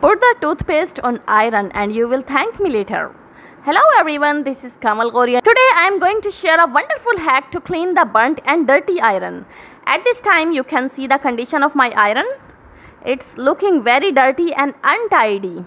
Put the toothpaste on iron and you will thank me later. Hello everyone, this is Kamal Gorian. Today I am going to share a wonderful hack to clean the burnt and dirty iron. At this time you can see the condition of my iron. It's looking very dirty and untidy.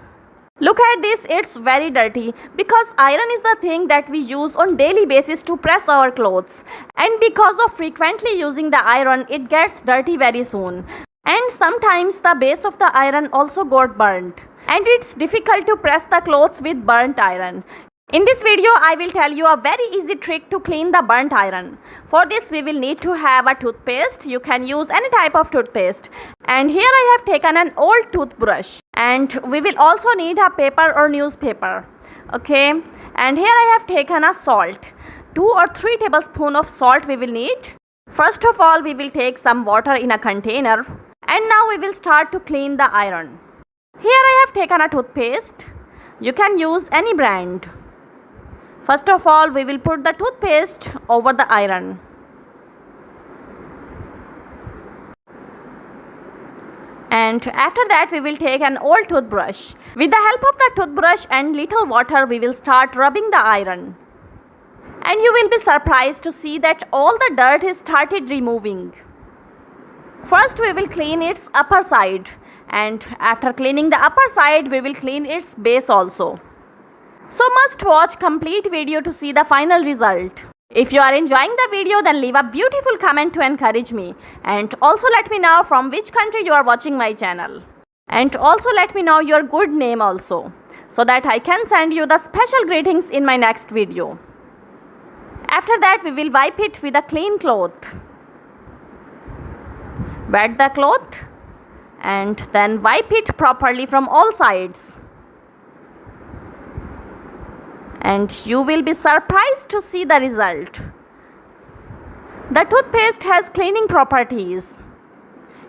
Look at this, it's very dirty because iron is the thing that we use on daily basis to press our clothes. And because of frequently using the iron, it gets dirty very soon. And sometimes the base of the iron also got burnt. And it's difficult to press the clothes with burnt iron. In this video, I will tell you a very easy trick to clean the burnt iron. For this, we will need to have a toothpaste. You can use any type of toothpaste. And here I have taken an old toothbrush. And we will also need a paper or newspaper. Okay. And here I have taken a salt. 2 or 3 tablespoons of salt we will need. First of all, we will take some water in a container. And now we will start to clean the iron. Here I have taken a toothpaste. You can use any brand. First of all, we will put the toothpaste over the iron. And after that, we will take an old toothbrush. With the help of the toothbrush and little water, we will start rubbing the iron. And you will be surprised to see that all the dirt is started removing. First, we will clean its upper side. And after cleaning the upper side, we will clean its base also. So must watch complete video to see the final result. If you are enjoying the video, then leave a beautiful comment to encourage me. And also let me know from which country you are watching my channel. And also let me know your good name also, so that I can send you the special greetings in my next video. After that, we will wipe it with a clean cloth. Wet the cloth and then wipe it properly from all sides. And you will be surprised to see the result. The toothpaste has cleaning properties.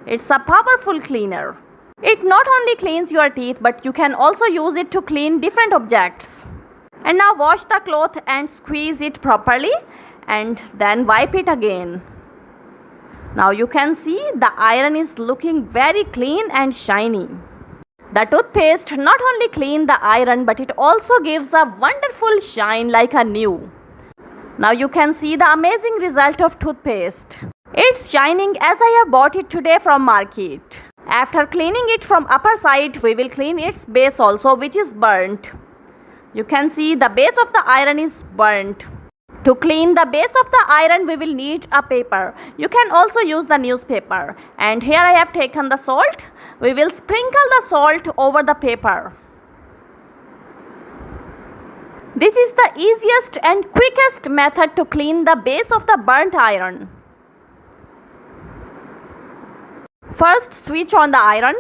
It's a powerful cleaner. It not only cleans your teeth, but you can also use it to clean different objects. And now wash the cloth and squeeze it properly and then wipe it again. Now you can see the iron is looking very clean and shiny. The toothpaste not only cleans the iron, but it also gives a wonderful shine like a new. Now you can see the amazing result of toothpaste. It's shining as I have bought it today from market. After cleaning it from upper side, we will clean its base also, which is burnt. You can see the base of the iron is burnt. To clean the base of the iron, we will need a paper. You can also use the newspaper. And here I have taken the salt. We will sprinkle the salt over the paper. This is the easiest and quickest method to clean the base of the burnt iron. First, switch on the iron.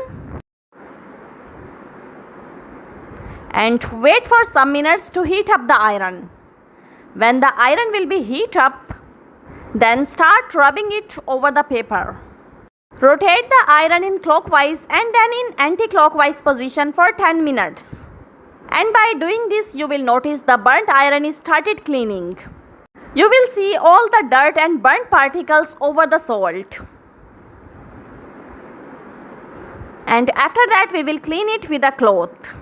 And wait for some minutes to heat up the iron. When the iron will be heat up, then start rubbing it over the paper. Rotate the iron in clockwise and then in anti-clockwise position for 10 minutes. And by doing this, you will notice the burnt iron is started cleaning. You will see all the dirt and burnt particles over the salt. And after that, we will clean it with a cloth.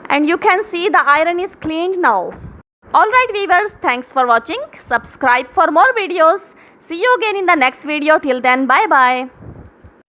And you can see the iron is cleaned now. Alright viewers, thanks for watching. Subscribe for more videos. See you again in the next video. Till then, bye bye.